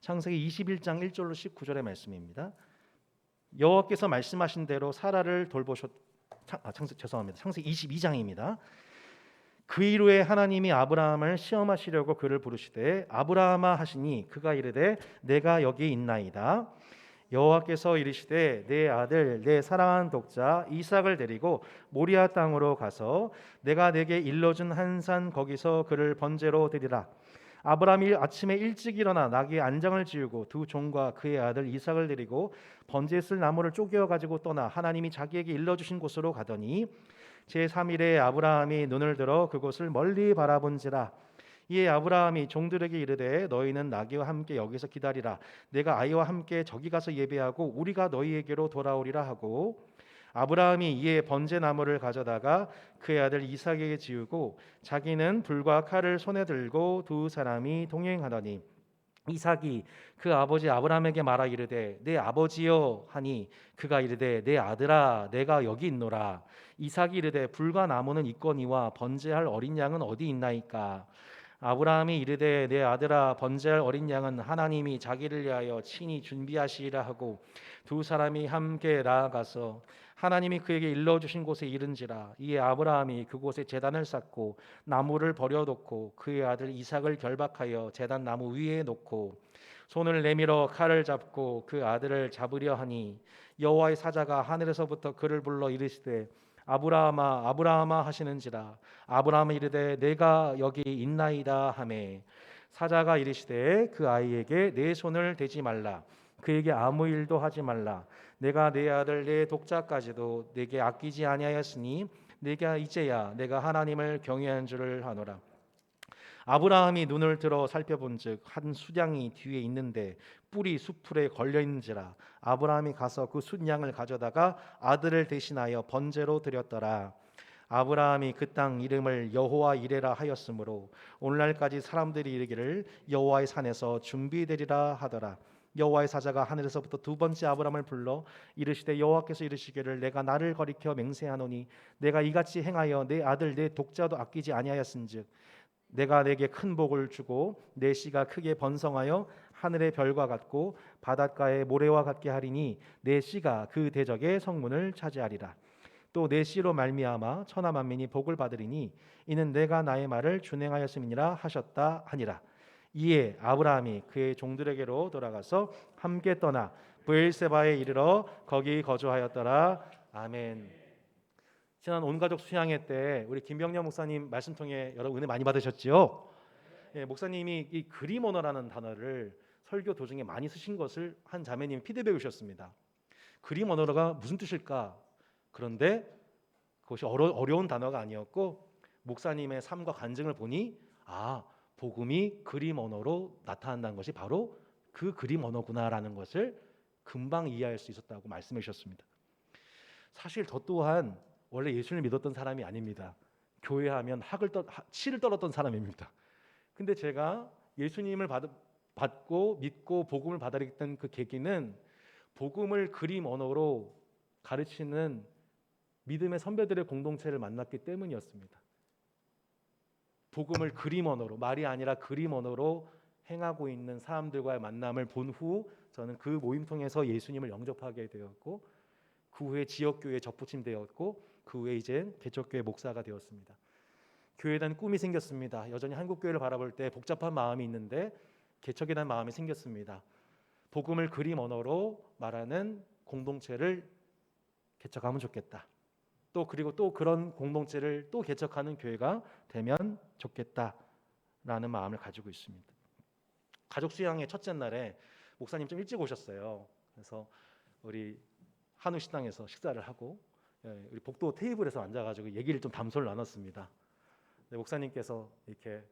창세기 21장 1절로 19절의 말씀입니다. 여호와께서 말씀하신 대로 사라를 죄송합니다. 창세기 22장입니다. 그 이후에 하나님이 아브라함을 시험하시려고 그를 부르시되 아브라함아 하시니 그가 이르되 내가 여기 있나이다. 여호와께서 이르시되 내 아들 내 사랑하는 독자 이삭을 데리고 모리아 땅으로 가서 내가 내게 일러준 한 산 거기서 그를 번제로 드리라. 아브라함이 아침에 일찍 일어나 나귀의 안장을 지우고 두 종과 그의 아들 이삭을 데리고 번제에 쓸 나무를 쪼개어 가지고 떠나 하나님이 자기에게 일러주신 곳으로 가더니 제3일에 아브라함이 눈을 들어 그곳을 멀리 바라본지라. 이에 아브라함이 종들에게 이르되 너희는 나귀와 함께 여기서 기다리라. 내가 아이와 함께 저기 가서 예배하고 우리가 너희에게로 돌아오리라 하고 아브라함이 이에 번제 나무를 가져다가 그의 아들 이삭에게 지우고 자기는 불과 칼을 손에 들고 두 사람이 동행하더니 이삭이 그 아버지 아브라함에게 말하 이르되 내 아버지여 하니 그가 이르되 내 아들아 내가 여기 있노라. 이삭이 이르되 불과 나무는 있거니와 번제할 어린 양은 어디 있나이까. 아브라함이 이르되 내 아들아 번제할 어린 양은 하나님이 자기를 위하여 친히 준비하시리라 하고 두 사람이 함께 나아가서 하나님이 그에게 일러주신 곳에 이른지라. 이에 아브라함이 그곳에 제단을 쌓고 나무를 버려놓고 그의 아들 이삭을 결박하여 제단 나무 위에 놓고 손을 내밀어 칼을 잡고 그 아들을 잡으려 하니 여호와의 사자가 하늘에서부터 그를 불러 이르시되 아브라함아 아브라함아 하시는지라. 아브라함이 이르되 내가 여기 있나이다 하매 사자가 이르시되 그 아이에게 내 손을 대지 말라. 그에게 아무 일도 하지 말라. 내가 내 아들 내 독자까지도 내게 아끼지 아니하였으니 내가 이제야 내가 하나님을 경외한 줄을 아노라. 아브라함이 눈을 들어 살펴본즉 한 숫양이 뒤에 있는데 뿔이 숫풀에 걸려 있는지라. 아브라함이 가서 그 숫양을 가져다가 아들을 대신하여 번제로 드렸더라. 아브라함이 그 땅 이름을 여호와 이레라 하였으므로 오늘날까지 사람들이 이르기를 여호와의 산에서 준비되리라 하더라. 여호와의 사자가 하늘에서부터 두 번째 아브라함을 불러 이르시되 여호와께서 이르시기를 내가 나를 거리켜 맹세하노니 내가 이같이 행하여 내 아들 내 독자도 아끼지 아니하였은즉 내가 내게 큰 복을 주고 내 씨가 크게 번성하여 하늘의 별과 같고 바닷가의 모래와 같게 하리니 내 씨가 그 대적의 성문을 차지하리라. 또 내 씨로 말미암아 천하 만민이 복을 받으리니 이는 내가 나의 말을 준행하였음이니라 하셨다 하니라. 이에 아브라함이 그의 종들에게로 돌아가서 함께 떠나 브엘세바에 이르러 거기 거주하였더라. 아멘. 지난 온가족 수양회 때 우리 김병년 목사님 말씀 통해 여러분 은혜 많이 받으셨지요? 예, 목사님이 이 그림 언어라는 단어를 설교 도중에 많이 쓰신 것을 한 자매님이 피드백을 주셨습니다. 그림 언어가 무슨 뜻일까? 그런데 그것이 어려운 단어가 아니었고 목사님의 삶과 간증을 보니 복음이 그림 언어로 나타난다는 것이 바로 그 그림 언어구나라는 것을 금방 이해할 수 있었다고 말씀해 주셨습니다. 사실 저 또한 원래 예수를 믿었던 사람이 아닙니다. 교회하면 치를 떨었던 사람입니다. 근데 제가 예수님을 받고 믿고 복음을 받아들였던 그 계기는 복음을 그림 언어로 가르치는 믿음의 선배들의 공동체를 만났기 때문이었습니다. 복음을 그림 언어로, 말이 아니라 그림 언어로 행하고 있는 사람들과의 만남을 본 후 저는 그 모임 통해서 예수님을 영접하게 되었고 그 후에 지역교회에 접붙임되었고 그 후에 이제 개척교회 목사가 되었습니다. 교회에 대한 꿈이 생겼습니다. 여전히 한국교회를 바라볼 때 복잡한 마음이 있는데 개척에 대한 마음이 생겼습니다. 복음을 그림 언어로 말하는 공동체를 개척하면 좋겠다. 그리고 또 그런 공동체를 또 개척하는 교회가 되면 좋겠다라는 마음을 가지고 있습니다. 가족 수양의 첫째 날에 목사님 좀 일찍 오셨어요. 그래서 우리 한우 식당에서 식사를 하고 우리 복도 테이블에서 앉아가지고 얘기를 좀 담소를 나눴습니다. 목사님께서 이렇게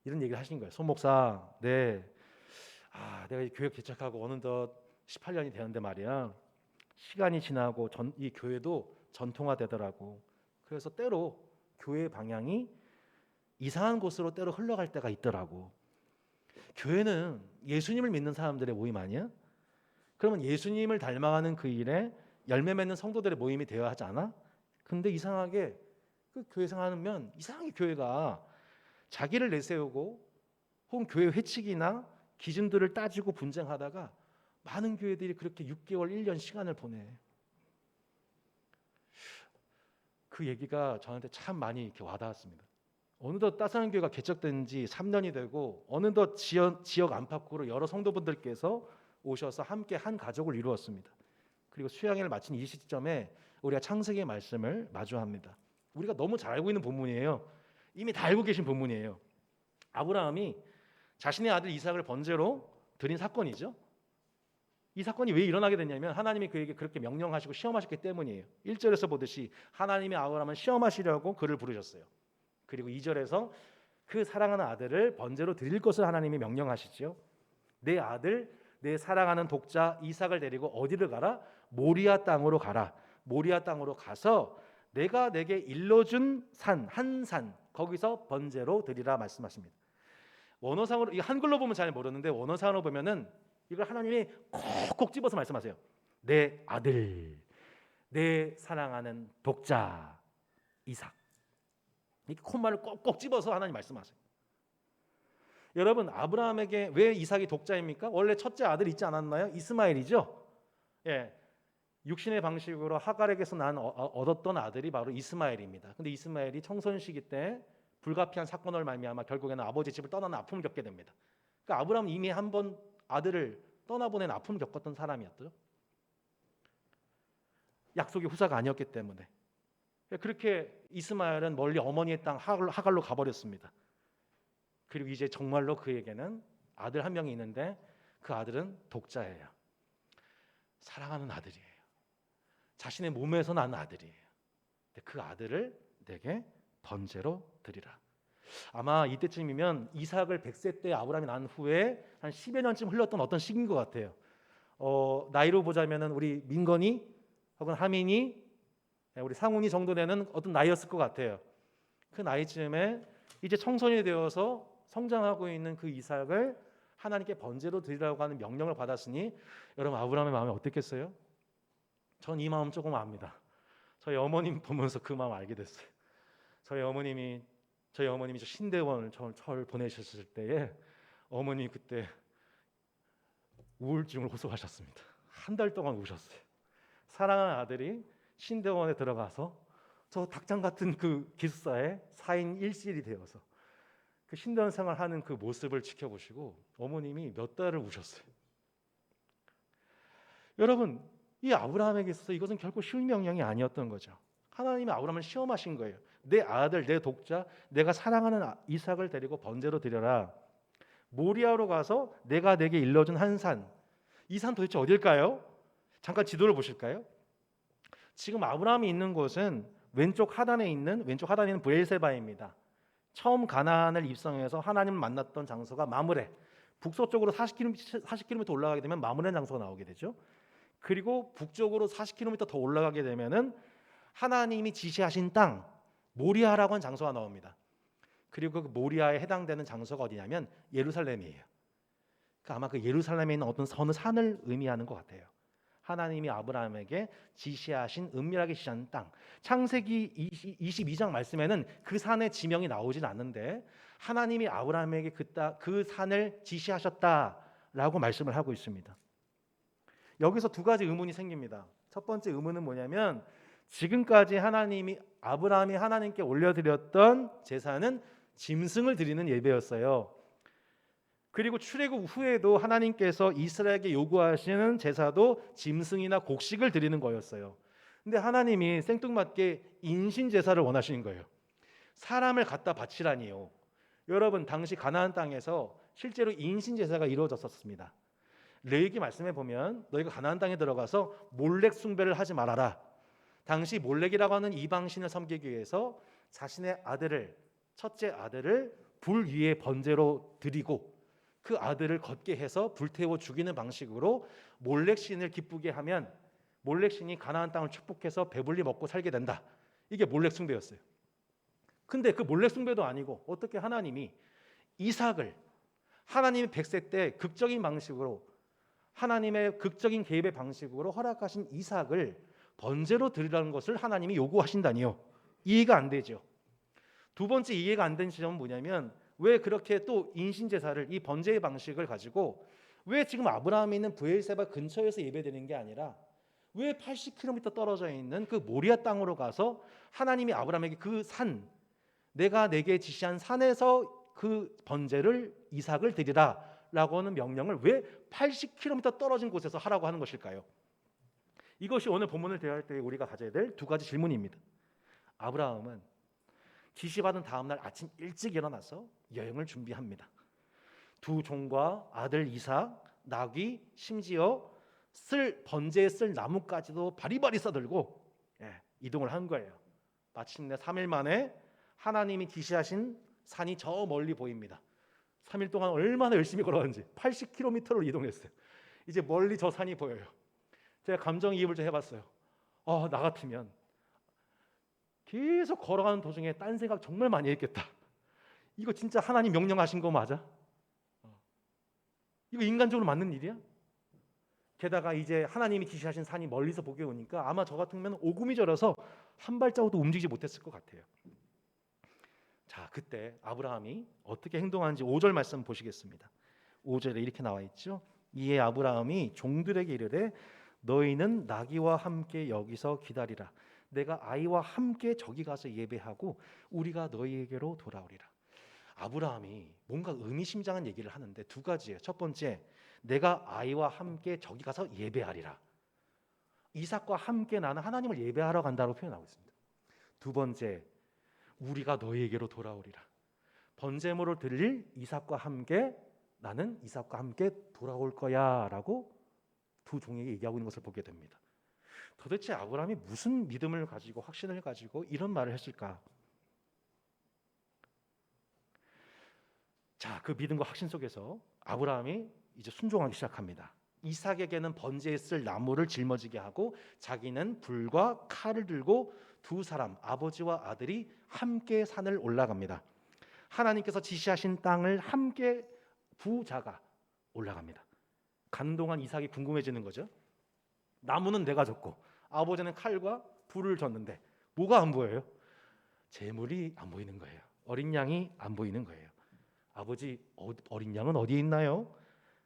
이런 얘기를 하신 거예요. 손 목사, 내가 이 교회 개척하고 어느덧 18년이 되었는데 말이야. 시간이 지나고 이 교회도 전통화되더라고. 그래서 때로 교회의 방향이 이상한 곳으로 때로 흘러갈 때가 있더라고. 교회는 예수님을 믿는 사람들의 모임 아니야? 그러면 예수님을 닮아가는 그 일에 열매 맺는 성도들의 모임이 되어야 하지 않아? 근데 이상하게 그 교회 생활하면 이상하게 교회가 자기를 내세우고 혹은 교회 회칙이나 기준들을 따지고 분쟁하다가 많은 교회들이 그렇게 6개월, 1년 시간을 보내. 그 얘기가 저한테 참 많이 이렇게 와닿았습니다. 어느덧 따스한 교회가 개척된 지 3년이 되고 어느덧 지역 안팎으로 여러 성도분들께서 오셔서 함께 한 가족을 이루었습니다. 그리고 수양회를 마친 이 시점에 우리가 창세기의 말씀을 마주합니다. 우리가 너무 잘 알고 있는 본문이에요. 이미 다 알고 계신 본문이에요. 아브라함이 자신의 아들 이삭을 번제로 드린 사건이죠. 이 사건이 왜 일어나게 됐냐면 하나님이 그에게 그렇게 명령하시고 시험하셨기 때문이에요. 1절에서 보듯이 하나님이 아브라함을 시험하시려고 그를 부르셨어요. 그리고 2절에서 그 사랑하는 아들을 번제로 드릴 것을 하나님이 명령하시죠. 내 아들, 내 사랑하는 독자 이삭을 데리고 어디를 가라? 모리아 땅으로 가라. 모리아 땅으로 가서 내가 내게 일러준 산, 한 산, 거기서 번제로 드리라 말씀하십니다. 원어상으로, 이 한글로 보면 잘 모르는데 원어상으로 보면은 이걸 하나님이 콕콕 집어서 말씀하세요. 내 아들, 내 사랑하는 독자 이삭. 이 콧말을 꼭꼭 집어서 하나님 말씀하세요. 여러분, 아브라함에게 왜 이삭이 독자입니까? 원래 첫째 아들 있지 않았나요? 이스마엘이죠. 예, 육신의 방식으로 하갈에게서 얻었던 아들이 바로 이스마엘입니다. 근데 이스마엘이 청소년 시기 때 불가피한 사건을 말미암아 결국에는 아버지 집을 떠나는 아픔을 겪게 됩니다. 그러니까 아브라함은 이미 한 번 아들을 떠나보낸 아픔을 겪었던 사람이었죠. 약속의 후사가 아니었기 때문에. 그렇게 이스마엘은 멀리 어머니의 땅 하갈로 가버렸습니다. 그리고 이제 정말로 그에게는 아들 한 명이 있는데 그 아들은 독자예요. 사랑하는 아들이에요. 자신의 몸에서 난 아들이에요. 그 아들을 내게 번제로 드리라. 아마 이때쯤이면 이삭을 100세 때 아브라함이 난 후에 한 10여 년쯤 흘렀던 어떤 시기인 것 같아요. 나이로 보자면은 우리 민건이 혹은 하민이, 우리 상훈이 정도 되는 어떤 나이였을 것 같아요. 그 나이쯤에 이제 청소년이 되어서 성장하고 있는 그 이삭을 하나님께 번제로 드리라고 하는 명령을 받았으니 여러분 아브라함의 마음이 어땠겠어요? 전 이 마음 조금 압니다. 저희 어머님 보면서 그 마음 알게 됐어요. 저희 어머님이 저 신대원을 저를 보내셨을 때에 어머니 그때 우울증을 호소하셨습니다. 한 달 동안 우셨어요. 사랑하는 아들이 신대원에 들어가서 저 닭장 같은 그 기숙사에 4인 1실이 되어서 그 신대원 생활하는 그 모습을 지켜보시고 어머님이 몇 달을 우셨어요. 여러분, 이 아브라함에게 있어서 이것은 결코 쉬운 명령이 아니었던 거죠. 하나님이 아브라함을 시험하신 거예요. 내 아들, 내 독자, 내가 사랑하는 이삭을 데리고 번제로 드려라. 모리아로 가서 내가 내게 일러준 한 산. 이 산 도대체 어딜까요? 잠깐 지도를 보실까요? 지금 아브라함이 있는 곳은 왼쪽 하단에 있는 브엘세바입니다. 처음 가나안을 입성해서 하나님을 만났던 장소가 마므레. 북서쪽으로 40km 올라가게 되면 마므레 장소가 나오게 되죠. 그리고 북쪽으로 40km 더 올라가게 되면은 하나님이 지시하신 땅 모리아라고 하는 장소가 나옵니다. 그리고 그 모리아에 해당되는 장소가 어디냐면 예루살렘이에요. 아마 그 예루살렘에 있는 어느 산을 의미하는 것 같아요. 하나님이 아브라함에게 지시하신 은밀하게 지시한 땅. 창세기 22장 말씀에는 그 산의 지명이 나오진 않는데 하나님이 아브라함에게 그 산을 지시하셨다라고 말씀을 하고 있습니다. 여기서 두 가지 의문이 생깁니다. 첫 번째 의문은 뭐냐면 지금까지 아브라함이 하나님께 올려드렸던 제사는 짐승을 드리는 예배였어요. 그리고 출애굽 후에도 하나님께서 이스라엘에게 요구하시는 제사도 짐승이나 곡식을 드리는 거였어요. 근데 하나님이 생뚱맞게 인신 제사를 원하시는 거예요. 사람을 갖다 바치라니요. 여러분, 당시 가나안 땅에서 실제로 인신 제사가 이루어졌었습니다. 레위기 말씀에 보면 너희가 가나안 땅에 들어가서 몰렉 숭배를 하지 말아라. 당시 몰렉이라고 하는 이방신을 섬기기 위해서 자신의 첫째 아들을 불 위에 번제로 드리고 그 아들을 걷게 해서 불태워 죽이는 방식으로 몰렉 신을 기쁘게 하면 몰렉 신이 가나안 땅을 축복해서 배불리 먹고 살게 된다. 이게 몰렉 숭배였어요. 근데 그 몰렉 숭배도 아니고 어떻게 하나님이 이삭을 하나님의 100세 때 극적인 방식으로 하나님의 극적인 개입의 방식으로 허락하신 이삭을 번제로 드리라는 것을 하나님이 요구하신다니요. 이해가 안 되죠. 두 번째 이해가 안 되는 지점은 뭐냐면 왜 그렇게 또 인신제사를 이 번제의 방식을 가지고 왜 지금 아브라함이 있는 브엘세바 근처에서 예배드리는 게 아니라 왜 80km 떨어져 있는 그 모리아 땅으로 가서 하나님이 아브라함에게 그 산, 내가 내게 지시한 산에서 그 번제를 이삭을 드리라라고 하는 명령을 왜 80km 떨어진 곳에서 하라고 하는 것일까요? 이것이 오늘 본문을 대할 때 우리가 가져야 될 두 가지 질문입니다. 아브라함은 지시받은 다음 날 아침 일찍 일어나서 여행을 준비합니다. 두 종과 아들 이삭, 나귀, 심지어 번제에 쓸 나무까지도 바리바리 싸들고 이동을 한 거예요. 마침내 3일 만에 하나님이 지시하신 산이 저 멀리 보입니다. 3일 동안 얼마나 열심히 걸었는지 80km를 이동했어요. 이제 멀리 저 산이 보여요. 제가 감정이입을 좀 해봤어요. 나 같으면 계속 걸어가는 도중에 딴 생각 정말 많이 했겠다. 이거 진짜 하나님 명령하신 거 맞아? 이거 인간적으로 맞는 일이야? 게다가 이제 하나님이 지시하신 산이 멀리서 보게 오니까 아마 저 같으면 오금이 저려서 한 발자국도 움직이지 못했을 것 같아요. 자, 그때 아브라함이 어떻게 행동하는지 5절 말씀 보시겠습니다. 5절에 이렇게 나와 있죠. 이에 아브라함이 종들에게 이르되 너희는 나귀와 함께 여기서 기다리라. 내가 아이와 함께 저기 가서 예배하고 우리가 너희에게로 돌아오리라. 아브라함이 뭔가 의미심장한 얘기를 하는데 두 가지예요. 첫 번째, 내가 아이와 함께 저기 가서 예배하리라. 이삭과 함께 나는 하나님을 예배하러 간다고 표현하고 있습니다. 두 번째, 우리가 너희에게로 돌아오리라. 번제물을 드릴 이삭과 함께 나는 이삭과 함께 돌아올 거야라고 두 종에게 얘기하고 있는 것을 보게 됩니다. 도대체 아브라함이 무슨 믿음을 가지고 확신을 가지고 이런 말을 했을까? 자, 그 믿음과 확신 속에서 아브라함이 이제 순종하기 시작합니다. 이삭에게는 번제에 쓸 나무를 짊어지게 하고 자기는 불과 칼을 들고 두 사람, 아버지와 아들이 함께 산을 올라갑니다. 하나님께서 지시하신 땅을 함께 부자가 올라갑니다. 가는 동안 이삭이 궁금해지는 거죠. 나무는 내가 줬고 아버지는 칼과 불을 줬는데 뭐가 안 보여요? 재물이 안 보이는 거예요. 어린 양이 안 보이는 거예요. 아버지, 어린 양은 어디에 있나요?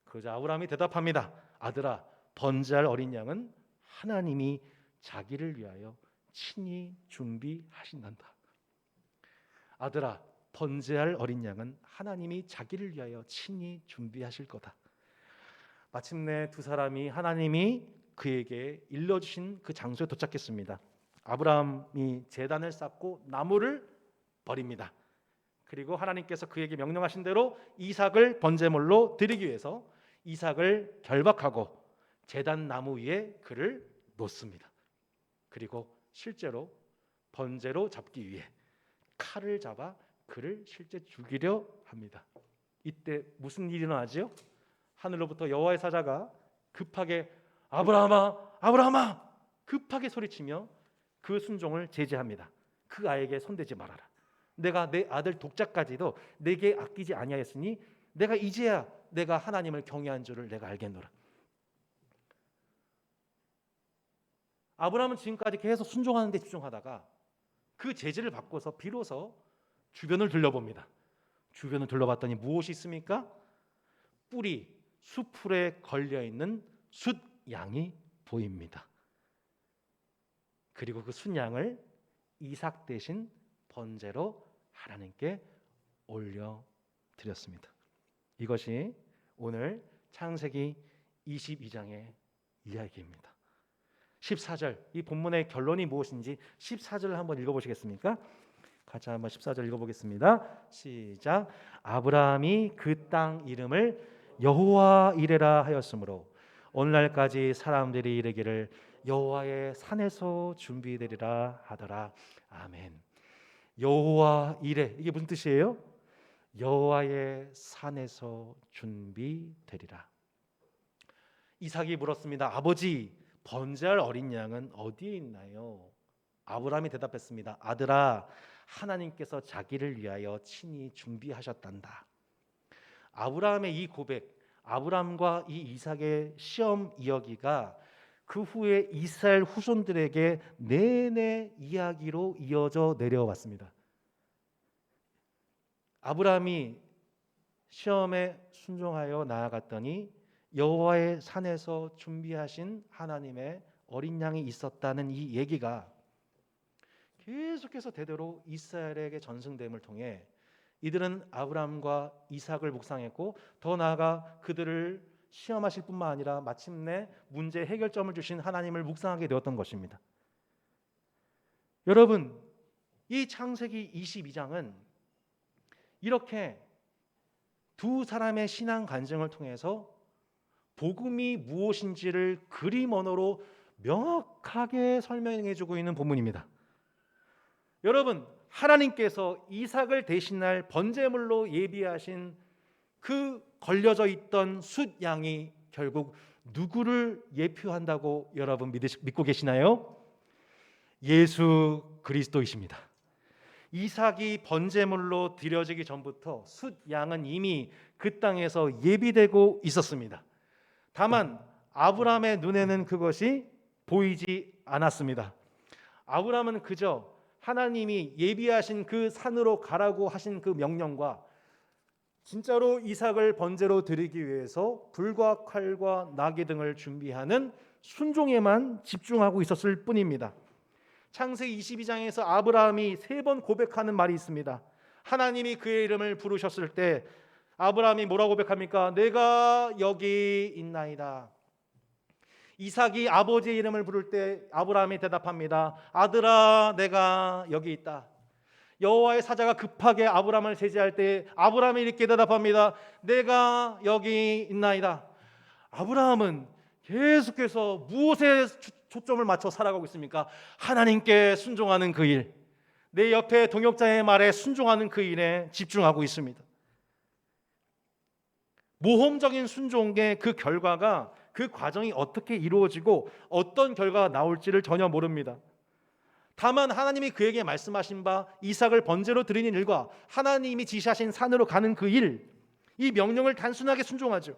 그러자 아브라함이 대답합니다. 아들아, 번제할 어린 양은 하나님이 자기를 위하여 친히 준비하신단다. 아들아, 번제할 어린 양은 하나님이 자기를 위하여 친히 준비하실 거다. 마침내 두 사람이 하나님이 그에게 일러주신 그 장소에 도착했습니다. 아브라함이 제단을 쌓고 나무를 버립니다. 그리고 하나님께서 그에게 명령하신 대로 이삭을 번제물로 드리기 위해서 이삭을 결박하고 제단 나무 위에 그를 놓습니다. 그리고 실제로 번제로 잡기 위해 칼을 잡아 그를 실제 죽이려 합니다. 이때 무슨 일이 일어나지요? 하늘로부터 여호와의 사자가 급하게 아브라함아, 아브라함아 급하게 소리치며 그 순종을 제지합니다. 그 아이에게 손대지 말아라. 내가 내 아들 독자까지도 내게 아끼지 아니하였으니 내가 이제야 내가 하나님을 경외한 줄을 내가 알겠노라. 아브라함은 지금까지 계속 순종하는 데 집중하다가 그 제지를 받고서 비로소 주변을 둘러봅니다. 주변을 둘러봤더니 무엇이 있습니까? 뿔이 수풀에 걸려있는 숫양이 보입니다. 그리고 그 숫양을 이삭 대신 번제로 하나님께 올려드렸습니다. 이것이 오늘 창세기 22장의 이야기입니다. 14절, 이 본문의 결론이 무엇인지 14절을 한번 읽어보시겠습니까? 같이 한번 14절 읽어보겠습니다. 시작. 아브라함이 그 땅 이름을 여호와 이레라 하였으므로 오늘날까지 사람들이 이르기를 여호와의 산에서 준비되리라 하더라. 아멘. 여호와 이레, 이게 무슨 뜻이에요? 여호와의 산에서 준비되리라. 이삭이 물었습니다. 아버지, 번제할 어린 양은 어디에 있나요? 아브라함이 대답했습니다. 아들아, 하나님께서 자기를 위하여 친히 준비하셨단다. 아브라함의 이 고백, 아브라함과 이 이삭의 시험 이야기가 그 후에 이스라엘 후손들에게 내내 이야기로 이어져 내려왔습니다. 아브라함이 시험에 순종하여 나아갔더니 여호와의 산에서 준비하신 하나님의 어린 양이 있었다는 이 얘기가 계속해서 대대로 이스라엘에게 전승됨을 통해 이들은 아브라함과 이삭을 묵상했고 더 나아가 그들을 시험하실 뿐만 아니라 마침내 문제 해결점을 주신 하나님을 묵상하게 되었던 것입니다. 여러분, 이 창세기 22장은 이렇게 두 사람의 신앙 간증을 통해서 복음이 무엇인지를 그림 언어로 명확하게 설명해 주고 있는 본문입니다. 여러분, 하나님께서 이삭을 대신할 번제물로 예비하신 그 걸려져 있던 숫양이 결국 누구를 예표한다고 여러분 믿고 계시나요? 예수 그리스도이십니다. 이삭이 번제물로 드려지기 전부터 숫양은 이미 그 땅에서 예비되고 있었습니다. 다만 아브라함의 눈에는 그것이 보이지 않았습니다. 아브라함은 그저 하나님이 예비하신 그 산으로 가라고 하신 그 명령과 진짜로 이삭을 번제로 드리기 위해서 불과 칼과 나귀 등을 준비하는 순종에만 집중하고 있었을 뿐입니다. 창세기 22장에서 아브라함이 3번 고백하는 말이 있습니다. 하나님이 그의 이름을 부르셨을 때 아브라함이 뭐라고 고백합니까? 내가 여기 있나이다. 이삭이 아버지의 이름을 부를 때 아브라함이 대답합니다. 아들아, 내가 여기 있다. 여호와의 사자가 급하게 아브라함을 제지할 때 아브라함이 이렇게 대답합니다. 내가 여기 있나이다. 아브라함은 계속해서 무엇에 초점을 맞춰 살아가고 있습니까? 하나님께 순종하는 그 일, 내 옆에 동역자의 말에 순종하는 그 일에 집중하고 있습니다. 모험적인 순종의 그 결과가, 그 과정이 어떻게 이루어지고 어떤 결과가 나올지를 전혀 모릅니다. 다만 하나님이 그에게 말씀하신 바 이삭을 번제로 드리는 일과 하나님이 지시하신 산으로 가는 그 일, 이 명령을 단순하게 순종하죠.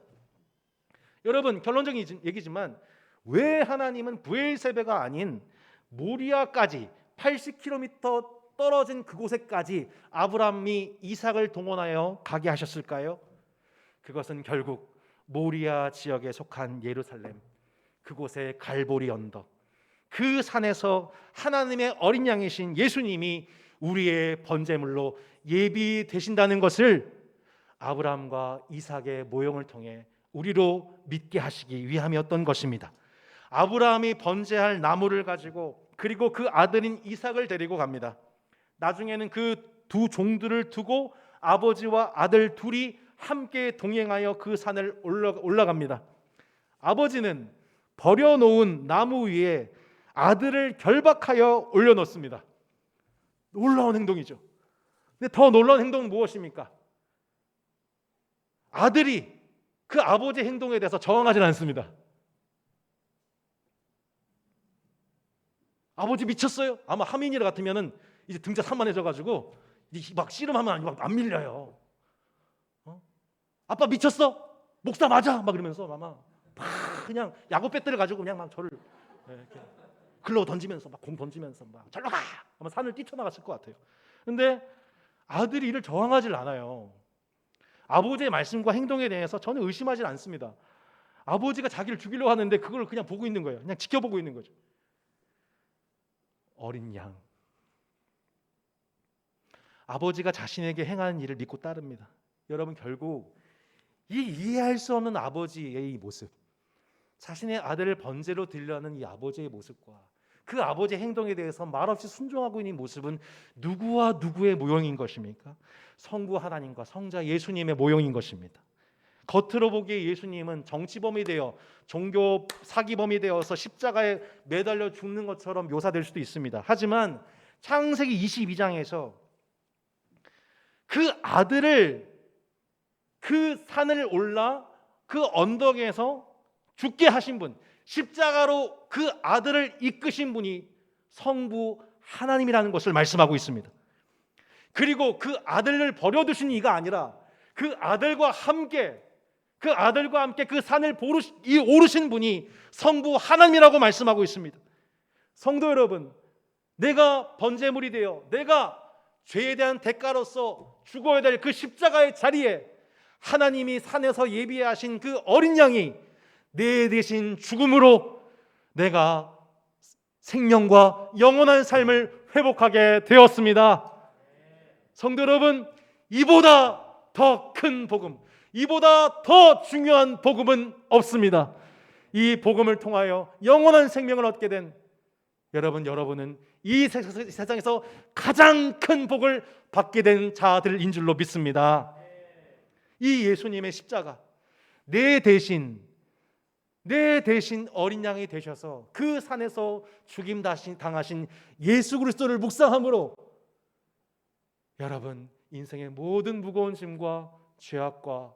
여러분, 결론적인 얘기지만 왜 하나님은 브엘세베가 아닌 모리아까지 80km 떨어진 그곳에까지 아브라함이 이삭을 동원하여 가게 하셨을까요? 그것은 결국 모리아 지역에 속한 예루살렘, 그곳의 갈보리 언덕, 그 산에서 하나님의 어린 양이신 예수님이 우리의 번제물로 예비되신다는 것을 아브라함과 이삭의 모형을 통해 우리로 믿게 하시기 위함이었던 것입니다. 아브라함이 번제할 나무를 가지고 그리고 그 아들인 이삭을 데리고 갑니다. 나중에는 그 두 종들을 두고 아버지와 아들 둘이 함께 동행하여 그 산을 올라갑니다. 아버지는 버려놓은 나무 위에 아들을 결박하여 올려놓습니다. 놀라운 행동이죠. 근데 더 놀라운 행동은 무엇입니까? 아들이 그 아버지의 행동에 대해서 저항하지 않습니다. 아버지 미쳤어요? 아마 하민이 같으면은 이제 등자 산만해져가지고 막 씨름하면 막 안 밀려요. 아빠 미쳤어? 목사 맞아? 막 이러면서 아마 막 그냥 야구 배트를 가지고 그냥 막 저를 이렇게 글로 던지면서 막 공 던지면서 막 절로 가! 아마 산을 뛰쳐나갔을 것 같아요. 근데 아들이 이를 저항하질 않아요. 아버지의 말씀과 행동에 대해서 저는 의심하지 않습니다. 아버지가 자기를 죽이려고 하는데 그걸 그냥 보고 있는 거예요. 그냥 지켜보고 있는 거죠. 어린 양. 아버지가 자신에게 행하는 일을 믿고 따릅니다. 여러분, 결국 이 이해할 수 없는 아버지의 이 모습, 자신의 아들을 번제로 드리려는 이 아버지의 모습과 그 아버지의 행동에 대해서 말없이 순종하고 있는 모습은 누구와 누구의 모형인 것입니까? 성부 하나님과 성자 예수님의 모형인 것입니다. 겉으로 보기에 예수님은 정치범이 되어 종교 사기범이 되어서 십자가에 매달려 죽는 것처럼 묘사될 수도 있습니다. 하지만 창세기 22장에서 그 아들을 그 산을 올라 그 언덕에서 죽게 하신 분, 십자가로 그 아들을 이끄신 분이 성부 하나님이라는 것을 말씀하고 있습니다. 그리고 그 아들을 버려두신 이가 아니라 그 아들과 함께 그 산을 오르신 분이 성부 하나님이라고 말씀하고 있습니다. 성도 여러분, 내가 번제물이 되어 내가 죄에 대한 대가로서 죽어야 될 그 십자가의 자리에 하나님이 산에서 예비하신 그 어린 양이 내 대신 죽음으로 내가 생명과 영원한 삶을 회복하게 되었습니다. 성도 여러분, 이보다 더 큰 복음, 이보다 더 중요한 복음은 없습니다. 이 복음을 통하여 영원한 생명을 얻게 된 여러분은 이 세상에서 가장 큰 복을 받게 된 자들인 줄로 믿습니다. 이 예수님의 십자가, 내 대신 어린 양이 되셔서 그 산에서 죽임 당하신 예수 그리스도를 묵상함으로 여러분 인생의 모든 무거운 짐과 죄악과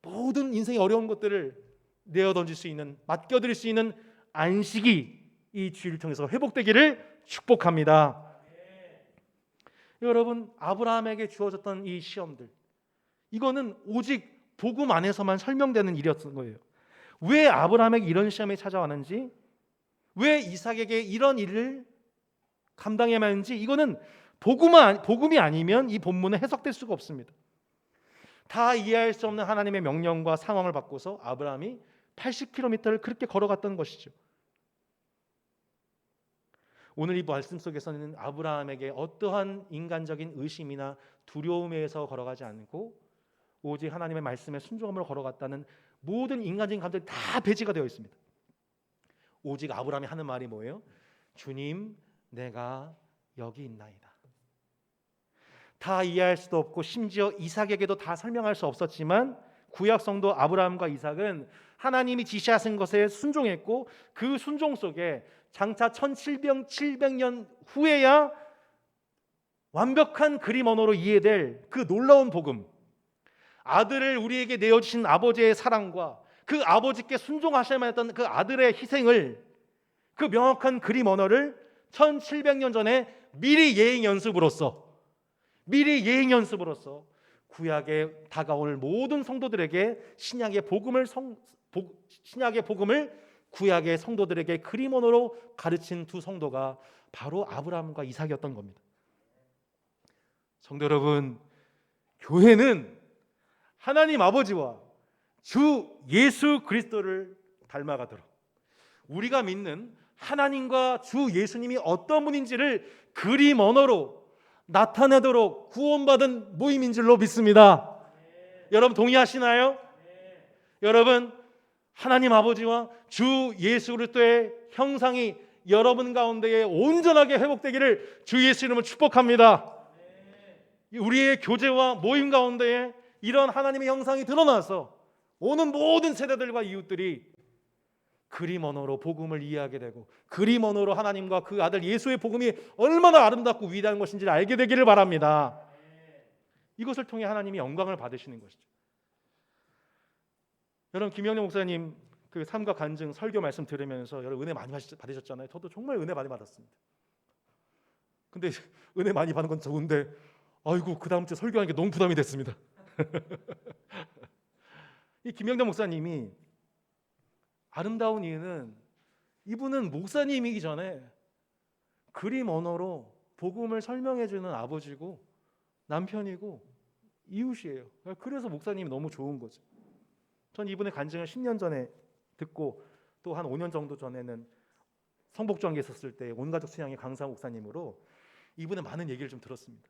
모든 인생의 어려운 것들을 내어 던질 수 있는, 맡겨드릴 수 있는 안식이 이 주일을 통해서 회복되기를 축복합니다. 여러분, 아브라함에게 주어졌던 이 시험들, 이거는 오직 복음 안에서만 설명되는 일이었던 거예요. 왜 아브라함에게 이런 시험이 찾아왔는지, 왜 이삭에게 이런 일을 감당해야 하는지, 이거는 복음이 아니면 이 본문은 해석될 수가 없습니다. 다 이해할 수 없는 하나님의 명령과 상황을 바꿔서 아브라함이 80km를 그렇게 걸어갔던 것이죠. 오늘 이 말씀 속에서는 아브라함에게 어떠한 인간적인 의심이나 두려움에서 걸어가지 않고 오직 하나님의 말씀에 순종함으로 걸어갔다는 모든 인간적인 감정이 다 배제가 되어 있습니다. 오직 아브라함이 하는 말이 뭐예요? 주님, 내가 여기 있나이다. 다 이해할 수도 없고 심지어 이삭에게도 다 설명할 수 없었지만 구약 성도 아브라함과 이삭은 하나님이 지시하신 것에 순종했고 그 순종 속에 장차 1700년 후에야 완벽한 그림 언어로 이해될 그 놀라운 복음, 아들을 우리에게 내어주신 아버지의 사랑과 그 아버지께 순종하셔야만 했던 그 아들의 희생을, 그 명확한 그림 언어를 1700년 전에 미리 예행 연습으로서 구약에 다가올 모든 성도들에게 신약의 복음을 구약의 성도들에게 그림 언어로 가르친 두 성도가 바로 아브라함과 이삭이었던 겁니다. 성도 여러분, 교회는 하나님 아버지와 주 예수 그리스도를 닮아가도록, 우리가 믿는 하나님과 주 예수님이 어떤 분인지를 그림 언어로 나타내도록 구원받은 모임인 줄로 믿습니다. 여러분 동의하시나요? 여러분, 하나님 아버지와 주 예수 그리스도의 형상이 여러분 가운데에 온전하게 회복되기를 주 예수 이름으로 축복합니다. 우리의 교제와 모임 가운데에 이런 하나님의 형상이 드러나서 오는 모든 세대들과 이웃들이 그림 언어로 복음을 이해하게 되고 그림 언어로 하나님과 그 아들 예수의 복음이 얼마나 아름답고 위대한 것인지를 알게 되기를 바랍니다. 이것을 통해 하나님이 영광을 받으시는 것이죠. 여러분, 김영래 목사님 그 삶과 간증 설교 말씀 들으면서 여러분 은혜 많이 받으셨잖아요. 저도 정말 은혜 많이 받았습니다. 근데 은혜 많이 받는 건 좋은데 아이고 그 다음 주에 설교하는 게 너무 부담이 됐습니다. 이 김영래 목사님이 아름다운 이유는 이분은 목사님이기 전에 그림 언어로 복음을 설명해주는 아버지고 남편이고 이웃이에요. 그래서 목사님이 너무 좋은 거죠. 전 이분의 간증을 10년 전에 듣고 또 한 5년 정도 전에는 성복정에 있었을 때 온가족 수양의 강사 목사님으로 이분의 많은 얘기를 좀 들었습니다.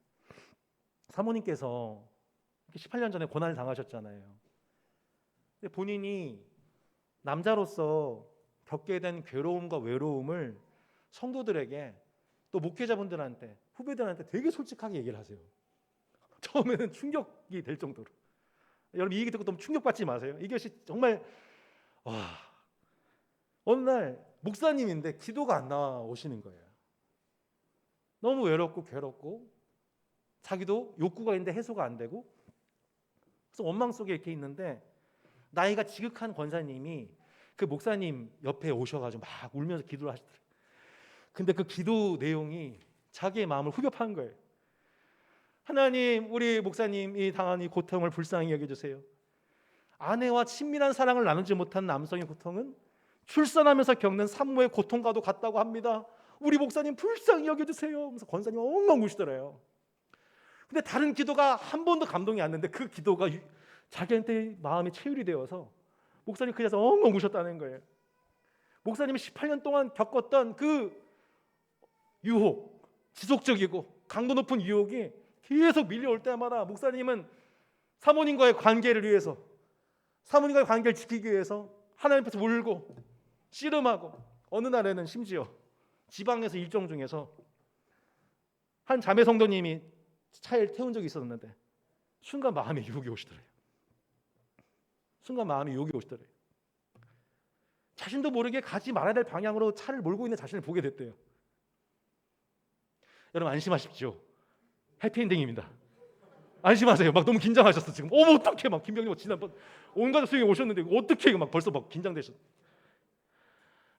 사모님께서 18년 전에 고난을 당하셨잖아요. 근데 본인이 남자로서 겪게 된 괴로움과 외로움을 성도들에게 또 목회자분들한테 후배들한테 되게 솔직하게 얘기를 하세요. 처음에는 충격이 될 정도로. 여러분 이 얘기 듣고 너무 충격받지 마세요. 이것이 정말 어느 날 목사님인데 기도가 안 나오시는 거예요. 너무 외롭고 괴롭고 자기도 욕구가 있는데 해소가 안 되고 그래서 원망 속에 이렇게 있는데 나이가 지극한 권사님이 그 목사님 옆에 오셔가지고 막 울면서 기도를 하시더라고요. 근데 그 기도 내용이 자기의 마음을 후벼파는 거예요. 하나님, 우리 목사님이 당한 이 고통을 불쌍히 여겨주세요. 아내와 친밀한 사랑을 나누지 못한 남성의 고통은 출산하면서 겪는 산모의 고통과도 같다고 합니다. 우리 목사님 불쌍히 여겨주세요. 하면서 권사님 엉엉 우시더래요. 근데 다른 기도가 한 번도 감동이 안 됐는데 그 기도가 자기한테 마음의 체율이 되어서 목사님 그 자리에서 엉엉 우셨다는 거예요. 목사님이 18년 동안 겪었던 그 유혹, 지속적이고 강도 높은 유혹이 계속 밀려올 때마다 목사님은 사모님과의 관계를 위해서, 사모님과의 관계를 지키기 위해서 하나님 앞에서 울고 씨름하고, 어느 날에는 심지어 지방에서 일정 중에서 한 자매 성도님이 차에 태운 적이 있었는데 순간 마음의 유혹이 오시더래요. 순간 마음의 유혹이 오시더래요. 자신도 모르게 가지 말아야 될 방향으로 차를 몰고 있는 자신을 보게 됐대요. 여러분 안심하십시오. 해피엔딩입니다. 안심하세요. 막 너무 긴장하셨어 지금. 어머 어떡해, 막 김병님 지난번 온 가족 수행에 오셨는데 어떻게 막 벌써 막 긴장되셨어.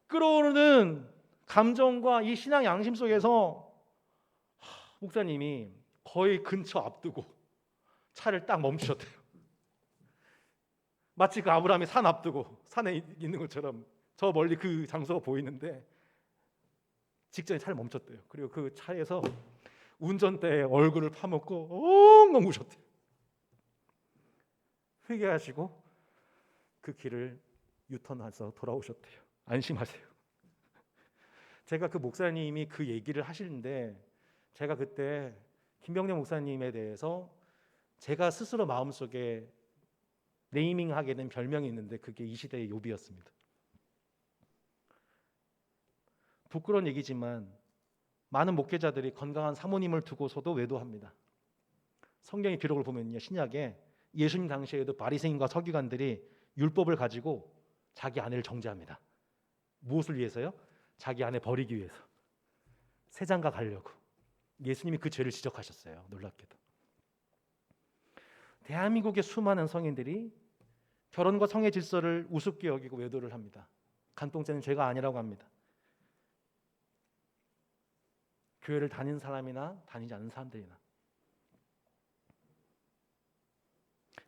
끌어오르는 감정과 이 신앙 양심 속에서 목사님이 거의 근처 앞두고 차를 딱 멈추셨대요. 마치 그 아브라함이 산 앞두고 산에 있는 것처럼 저 멀리 그 장소가 보이는데 직전에 차를 멈췄대요. 그리고 그 차에서 운전대에 얼굴을 파묻고 엉엉 우셨대요. 회개하시고 그 길을 유턴해서 돌아오셨대요. 안심하세요. 제가 그 목사님이 그 얘기를 하시는데 제가 그때 김병년 목사님에 대해서 제가 스스로 마음속에 네이밍하게 된 별명이 있는데 그게 이 시대의 욥이었습니다. 부끄러운 얘기지만 많은 목회자들이 건강한 사모님을 두고서도 외도합니다. 성경의 기록을 보면요, 신약에 예수님 당시에도 바리새인과 서기관들이 율법을 가지고 자기 아내를 정죄합니다. 무엇을 위해서요? 자기 아내 버리기 위해서. 세장가 가려고. 예수님이 그 죄를 지적하셨어요. 놀랍게도. 대한민국의 수많은 성인들이 결혼과 성의 질서를 우습게 여기고 외도를 합니다. 간통죄는 죄가 아니라고 합니다. 교회를 다니는 사람이나 다니지 않는 사람들이나.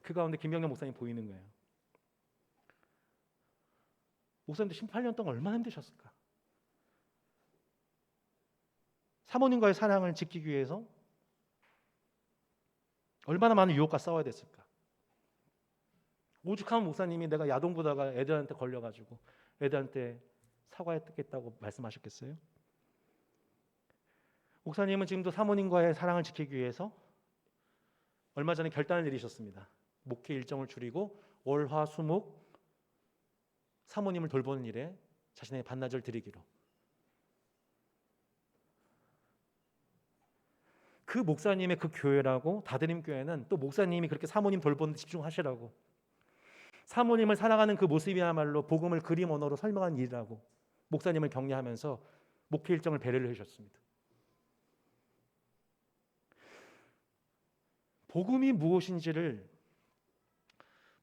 그 가운데 김병년 목사님 보이는 거예요. 목사님도 18년 동안 얼마나 힘드셨을까? 사모님과의 사랑을 지키기 위해서 얼마나 많은 유혹과 싸워야 됐을까? 오죽하면 목사님이 내가 야동 보다가 애들한테 걸려가지고 애들한테 사과했겠다고 말씀하셨겠어요? 목사님은 지금도 사모님과의 사랑을 지키기 위해서 얼마 전에 결단을 내리셨습니다. 목회 일정을 줄이고 월, 화, 수, 목 사모님을 돌보는 일에 자신의 반나절 드리기로. 그 목사님의 그 교회라고, 다드림 교회는 또 목사님이 그렇게 사모님 돌보는 데 집중하시라고, 사모님을 사랑하는 그 모습이야말로 복음을 그림 언어로 설명하는 일이라고 목사님을 격려하면서 목회 일정을 배려를 해주셨습니다. 복음이 무엇인지를,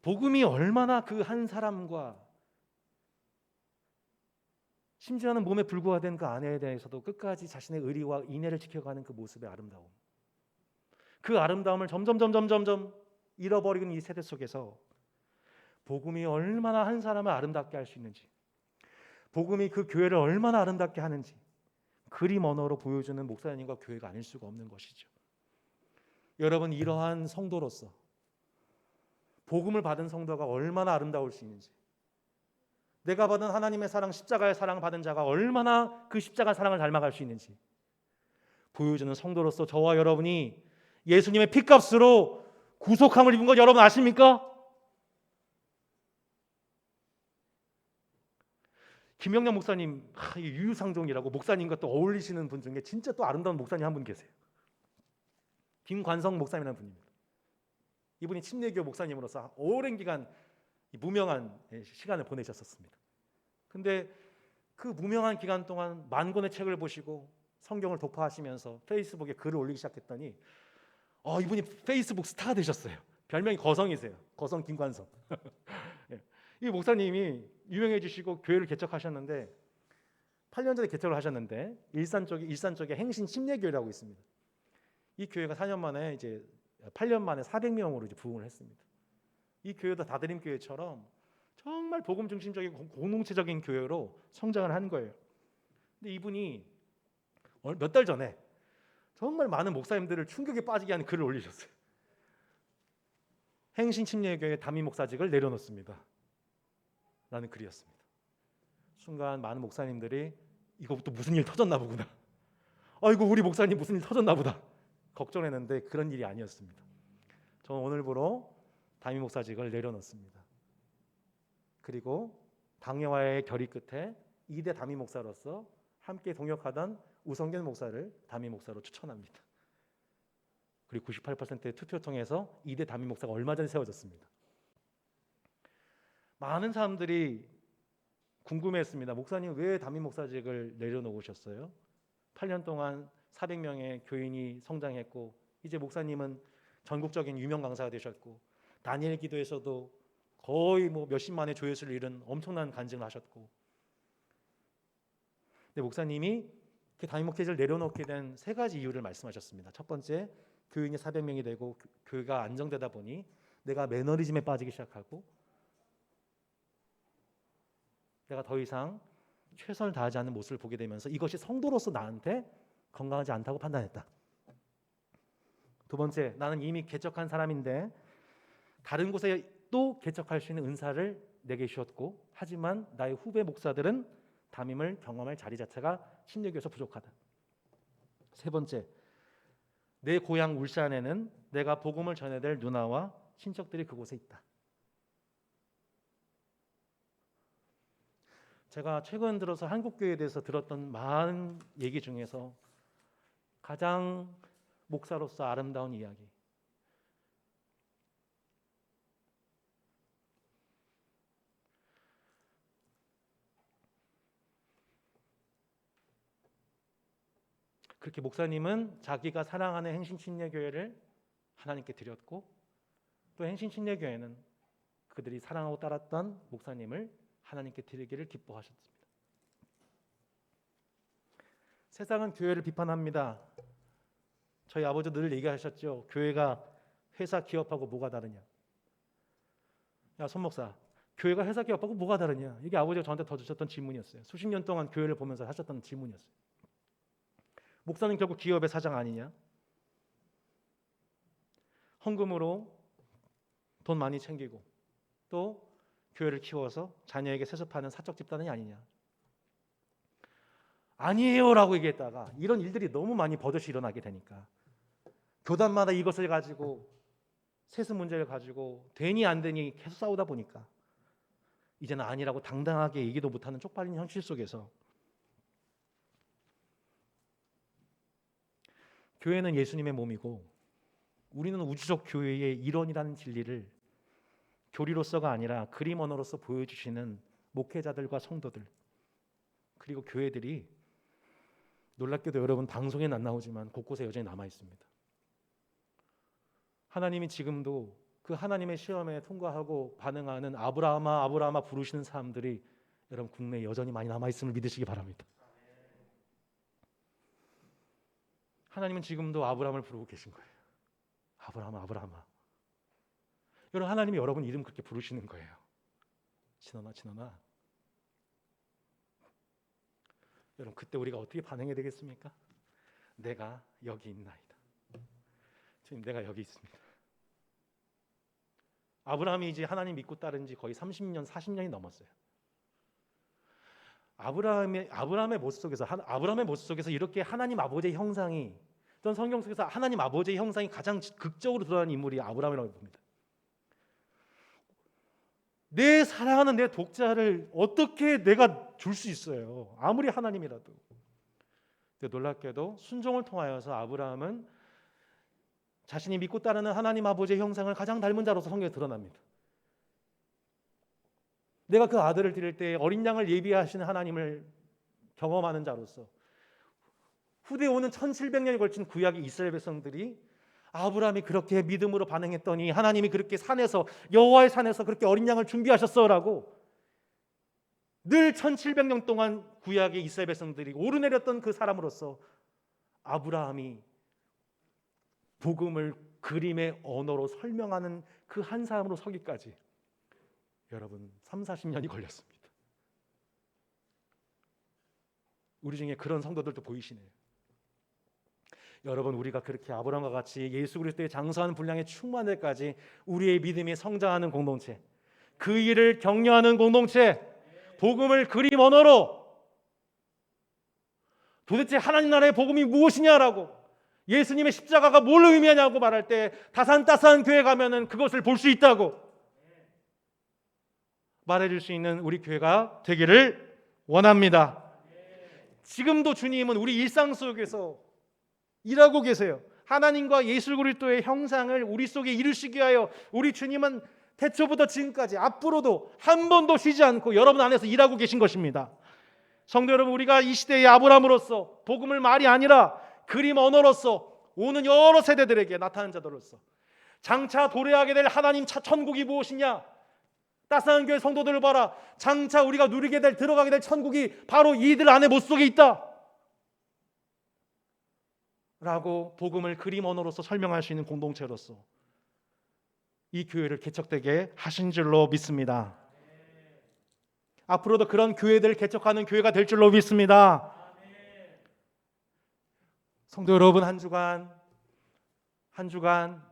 복음이 얼마나 그 한 사람과 심지어는 몸에 불구하된 그 아내에 대해서도 끝까지 자신의 의리와 인애를 지켜가는 그 모습의 아름다움, 그 아름다움을 점점 잃어버리는 이 세대 속에서 복음이 얼마나 한 사람을 아름답게 할 수 있는지, 복음이 그 교회를 얼마나 아름답게 하는지 그림 언어로 보여주는 목사님과 교회가 아닐 수가 없는 것이죠. 여러분, 이러한 성도로서 복음을 받은 성도가 얼마나 아름다울 수 있는지, 내가 받은 하나님의 사랑, 십자가의 사랑 받은 자가 얼마나 그 십자가 사랑을 닮아갈 수 있는지 보여주는 성도로서 저와 여러분이 예수님의 피값으로 구속함을 입은 것 여러분 아십니까? 김영남 목사님, 유유상종이라고 목사님과 또 어울리시는 분 중에 진짜 또 아름다운 목사님 한 분 계세요. 김관성 목사님이라는 분입니다. 이분이 침례교 목사님으로서 오랜 기간 무명한 시간을 보내셨었습니다. 근데 그 무명한 기간 동안 만 권의 책을 보시고 성경을 독파하시면서 페이스북에 글을 올리기 시작했더니 이분이 페이스북 스타가 되셨어요. 별명이 거성이세요. 거성 김관성. 이 목사님이 유명해지시고 교회를 개척하셨는데 8년 전에 개척을 하셨는데 일산 쪽에 행신 침례교회라고 있습니다. 이 교회가 4년 만에 이제 8년 만에 400명으로 이제 부흥을 했습니다. 이 교회도 다드림 교회처럼 정말 복음 중심적이고 공동체적인 교회로 성장을 한 거예요. 근데 이분이 몇 달 전에 정말 많은 목사님들을 충격에 빠지게 하는 글을 올리셨어요. 행신침례교회 담임 목사직을 내려놓습니다 라는 글이었습니다. 순간 많은 목사님들이 이거부터 무슨 일 터졌나 보구나, 아이고 우리 목사님 무슨 일 터졌나 보다 걱정했는데 그런 일이 아니었습니다. 저는 오늘부로 담임 목사직을 내려놓습니다. 그리고 당회와의 결의 끝에 2대 담임 목사로서 함께 동역하던 우성균 목사를 담임 목사로 추천합니다. 그리고 98%의 투표 통해서 2대 담임 목사가 얼마 전에 세워졌습니다. 많은 사람들이 궁금해했습니다. 목사님 왜 담임 목사직을 내려놓으셨어요? 8년 동안 400명의 교인이 성장했고 이제 목사님은 전국적인 유명 강사가 되셨고 다니엘 기도에서도 거의 몇십만의 조회수를 이룬 엄청난 간증을 하셨고, 근데 목사님이 그 담임 목회직을 내려놓게 된 세 가지 이유를 말씀하셨습니다. 첫 번째, 교인이 400명이 되고 교회가 안정되다 보니 내가 매너리즘에 빠지기 시작하고 내가 더 이상 최선을 다하지 않는 모습을 보게 되면서 이것이 성도로서 나한테 건강하지 않다고 판단했다. 두 번째, 나는 이미 개척한 사람인데 다른 곳에 또 개척할 수 있는 은사를 내게 주셨고 하지만 나의 후배 목사들은 담임을 경험할 자리 자체가 침례교에서 부족하다. 세 번째, 내 고향 울산에는 내가 복음을 전해야 될 누나와 친척들이 그곳에 있다. 제가 최근 들어서 한국교회에 대해서 들었던 많은 얘기 중에서 가장 목사로서 아름다운 이야기, 그렇게 목사님은 자기가 사랑하는 행신침례교회를 하나님께 드렸고 또 행신침례교회는 그들이 사랑하고 따랐던 목사님을 하나님께 드리기를 기뻐하셨습니다. 세상은 교회를 비판합니다. 저희 아버지 늘 얘기하셨죠. 교회가 회사 기업하고 뭐가 다르냐. 야 손목사, 교회가 회사 기업하고 뭐가 다르냐. 이게 아버지가 저한테 던지셨던 질문이었어요. 수십 년 동안 교회를 보면서 하셨던 질문이었어요. 목사는 결국 기업의 사장 아니냐. 헌금으로 돈 많이 챙기고 또 교회를 키워서 자녀에게 세습하는 사적 집단이 아니냐. 아니에요 라고 얘기했다가 이런 일들이 너무 많이 버젓이 일어나게 되니까 교단마다 이것을 가지고 세습 문제를 가지고 되니 안 되니 계속 싸우다 보니까 이제는 아니라고 당당하게 얘기도 못하는 쪽팔린 현실 속에서 교회는 예수님의 몸이고 우리는 우주적 교회의 일원이라는 진리를 교리로서가 아니라 그림 언어로서 보여주시는 목회자들과 성도들 그리고 교회들이 놀랍게도 여러분 방송에는 안 나오지만 곳곳에 여전히 남아 있습니다. 하나님이 지금도 그 하나님의 시험에 통과하고 반응하는 아브라함아 아브라함아 부르시는 사람들이 여러분 국내에 여전히 많이 남아 있음을 믿으시기 바랍니다. 하나님은 지금도 아브라함을 부르고 계신 거예요. 아브라함아 아브라함아. 여러분 하나님이 여러분 이름 그렇게 부르시는 거예요. 진원아 진원아. 여러분 그때 우리가 어떻게 반응해야 되겠습니까? 내가 여기 있나이다. 주님 내가 여기 있습니다. 아브라함이 이제 하나님 믿고 따른 지 거의 30년 40년이 넘었어요. 아브라함의 모습 속에서 이렇게 하나님 아버지의 형상이, 전 성경 속에서 하나님 아버지의 형상이 가장 극적으로 드러나는 인물이 아브라함이라고 봅니다. 내 사랑하는 내 독자를 어떻게 내가 줄 수 있어요? 아무리 하나님이라도. 근데 놀랍게도 순종을 통하여서 아브라함은 자신이 믿고 따르는 하나님 아버지의 형상을 가장 닮은 자로서 성경에 드러납니다. 내가 그 아들을 드릴 때 어린 양을 예비하시는 하나님을 경험하는 자로서 후대에 오는 1700년이 걸친 구약의 이스라엘 백성들이 아브라함이 그렇게 믿음으로 반응했더니 하나님이 그렇게 산에서 여호와의 산에서 그렇게 어린 양을 준비하셨어라고 늘 1700년 동안 구약의 이스라엘 백성들이 오르내렸던 그 사람으로서 아브라함이 복음을 그림의 언어로 설명하는 그 한 사람으로 서기까지 여러분 30-40년이 걸렸습니다. 우리 중에 그런 성도들도 보이시네요. 여러분, 우리가 그렇게 아브라함과 같이 예수 그리스도의 장성한 분량에 충만할 때까지 우리의 믿음이 성장하는 공동체, 그 일을 격려하는 공동체, 복음을 그림 언어로 도대체 하나님 나라의 복음이 무엇이냐라고, 예수님의 십자가가 뭘 의미하냐고 말할 때 다산다산 교회 가면은 그것을 볼 수 있다고 말해줄 수 있는 우리 교회가 되기를 원합니다. 지금도 주님은 우리 일상 속에서 일하고 계세요. 하나님과 예수 그리스도의 형상을 우리 속에 이루시기 위하여 우리 주님은 태초부터 지금까지 앞으로도 한 번도 쉬지 않고 여러분 안에서 일하고 계신 것입니다. 성도 여러분, 우리가 이 시대의 아브라함으로서 복음을 말이 아니라 그림 언어로서 오는 여러 세대들에게 나타나는 자들로서 장차 도래하게 될 하나님 천국이 무엇이냐, 따스한 교회 성도들을 봐라, 장차 우리가 누리게 될, 들어가게 될 천국이 바로 이들 안에 못 속에 있다 라고 복음을 그림 언어로서 설명할 수 있는 공동체로서 이 교회를 개척되게 하신 줄로 믿습니다. 앞으로도 그런 교회들을 개척하는 교회가 될 줄로 믿습니다. 성도 여러분, 한 주간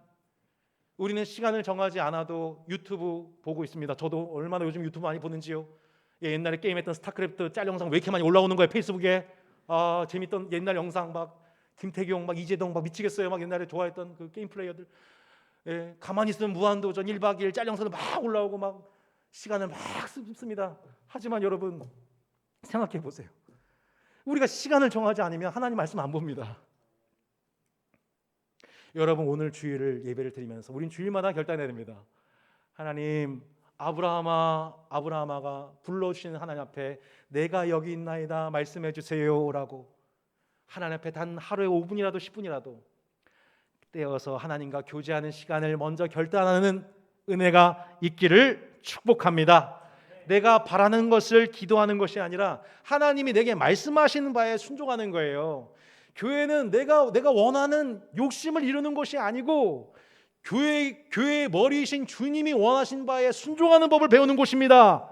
우리는 시간을 정하지 않아도 유튜브 보고 있습니다. 저도 얼마나 요즘 유튜브 많이 보는지요. 옛날에 게임했던 스타크래프트 짤 영상 왜 이렇게 많이 올라오는 거예요, 페이스북에. 재밌던 옛날 영상, 막 김태경, 막 이재동, 막 미치겠어요. 막 옛날에 좋아했던 그 게임 플레이어들. 가만히 있으면 무한도전 1박 2일 짤 영상도 막 올라오고 막 시간을 막 씁니다. 하지만 여러분, 생각해 보세요. 우리가 시간을 정하지 않으면 하나님 말씀 안 봅니다. 여러분, 오늘 주일을 예배를 드리면서 우린 주일마다 결단해야 됩니다. 하나님, 아브라함아가 불러주시는 하나님 앞에 내가 여기 있나이다 말씀해 주세요라고 하나님 앞에 단 하루에 5분이라도 10분이라도 떼어서 하나님과 교제하는 시간을 먼저 결단하는 은혜가 있기를 축복합니다. 내가 바라는 것을 기도하는 것이 아니라 하나님이 내게 말씀하시는 바에 순종하는 거예요. 교회는 내가 원하는 욕심을 이루는 것이 아니고 교회의 머리이신 주님이 원하신 바에 순종하는 법을 배우는 곳입니다.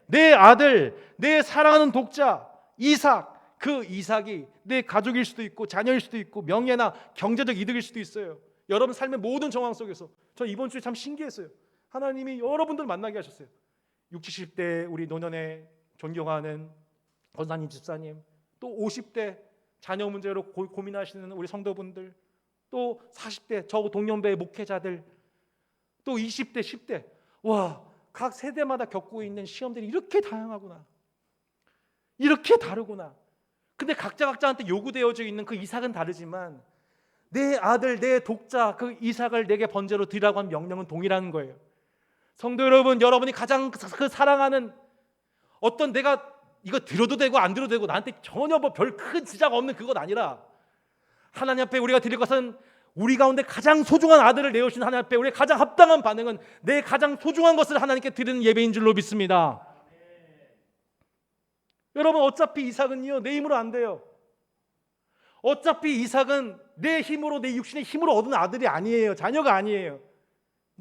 내 아들, 내 사랑하는 독자 이삭, 그 이삭이 내 가족일 수도 있고 자녀일 수도 있고 명예나 경제적 이득일 수도 있어요. 여러분 삶의 모든 정황 속에서 저 이번 주에 참 신기했어요. 하나님이 여러분들 만나게 하셨어요. 60, 70대 우리 노년에 존경하는 권사님, 집사님, 또 50대 자녀 문제로 고민하시는 우리 성도분들, 또 40대 저 동년배의 목회자들, 또 20대, 10대. 와, 각 세대마다 겪고 있는 시험들이 이렇게 다양하구나, 이렇게 다르구나. 근데 각자한테 요구되어져 있는 그 이삭은 다르지만 내 아들, 내 독자 그 이삭을 내게 번제로 드리라고 한 명령은 동일한 거예요. 성도 여러분, 여러분이 가장 그 사랑하는 어떤 내가 이거 드려도 되고 안 드려도 되고 나한테 전혀 뭐 별 큰 지장 없는 그것 아니라 하나님 앞에 우리가 드릴 것은 우리 가운데 가장 소중한 아들을 내어주신 하나님 앞에 우리의 가장 합당한 반응은 내 가장 소중한 것을 하나님께 드리는 예배인 줄로 믿습니다. 여러분, 어차피 이삭은요 내 힘으로 안 돼요. 어차피 이삭은 내 힘으로, 내 육신의 힘으로 얻은 아들이 아니에요. 자녀가 아니에요.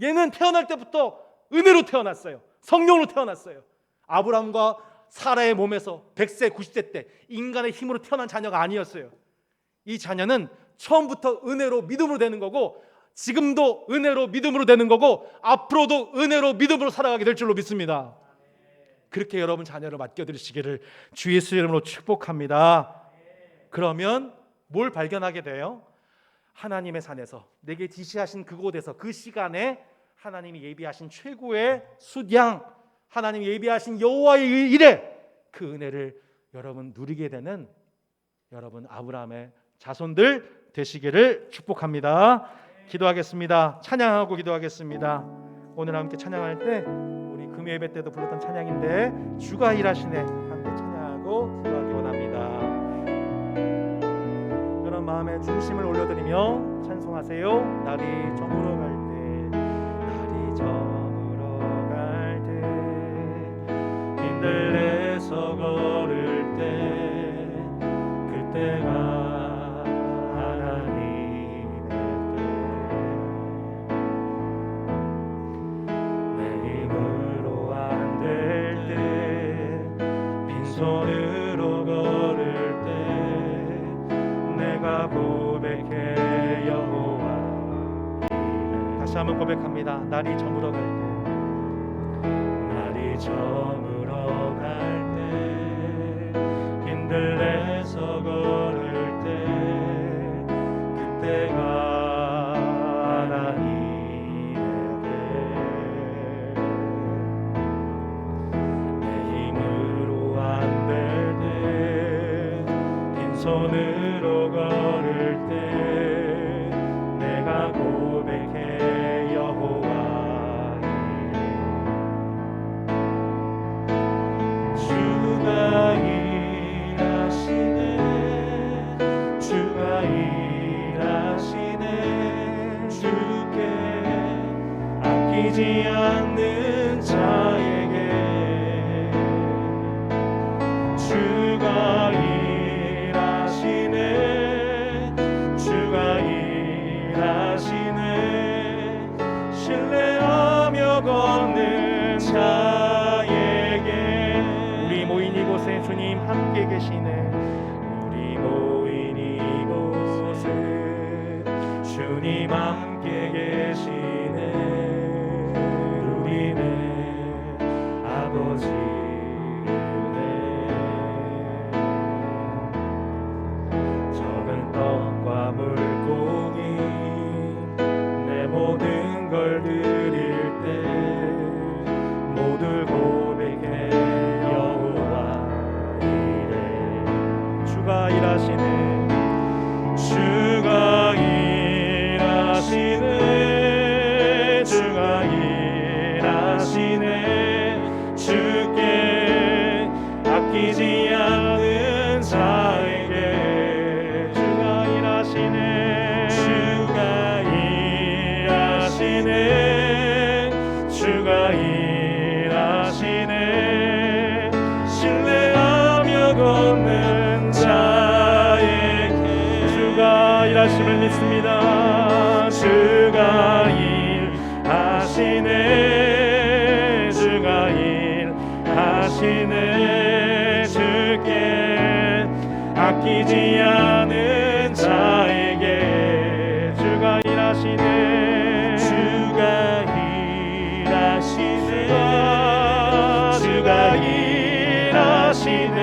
얘는 태어날 때부터 은혜로 태어났어요. 성령으로 태어났어요. 아브라함과 사라의 몸에서 100세, 90세 때 인간의 힘으로 태어난 자녀가 아니었어요. 이 자녀는 처음부터 은혜로 믿음으로 되는 거고 지금도 은혜로 믿음으로 되는 거고 앞으로도 은혜로 믿음으로 살아가게 될 줄로 믿습니다. 그렇게 여러분 자녀를 맡겨드리시기를 주 예수 이름으로 축복합니다. 그러면 뭘 발견하게 돼요? 하나님의 산에서 내게 지시하신 그곳에서 그 시간에 하나님이 예비하신 최고의 숫양, 하나님이 예비하신 여호와의 일에 그 은혜를 여러분 누리게 되는 여러분 아브라함의 자손들 되시기를 축복합니다. 기도하겠습니다. 찬양하고 기도하겠습니다. 오늘 함께 찬양할 때 우리 금요 예배 때도 불렀던 찬양인데 주가 일하시네 함께 찬양하고 기도하기 원합니다. 그런 마음에 중심을 올려드리며 찬송하세요. 날이 저물어 갈 때, 날이 저물어 갈 때, 힘들내서 걸을 때, 그때가 손으로 걸을 때 내가 고백 한번 고백합니다. 날이 저물어 갈 때, 날이 저물어 갈 때, 힘들내서 걸을 때, 그때가 하나님의 때, 내 힘으로 안 될 때, 빈손으로 걸을 때, 내가 고백해 여호와 이래. 주가 일하시네, 주가 일하시네, 주께 아끼지 않는 자에게 주가 일하시네, 주가 일하시네, 신뢰하며 걷는 자에게. 우리 모인 이곳에 주님 함께 계시네, 우리 모인 이곳에 주님 함께 계시네, 우리 내 아버지 은혜. 적은 떡과 물고기 내 모든 걸 드릴 때 모두 고백해 여호와 이래. 주가 일하시네, 주가 일하시네, 주가 일하시네, 주께 아끼지 않는 자에게 주가 일하시네, 주가 일하시네, 주가 일하시네, 신뢰하며 걷는 자에게 주가 일하심을 믿습니다. 주가 일하시네, 주가 일하시네, 주께 아끼지 않은 자에게 주가 일하시네, 주가 일하시네, 주가 일하시네,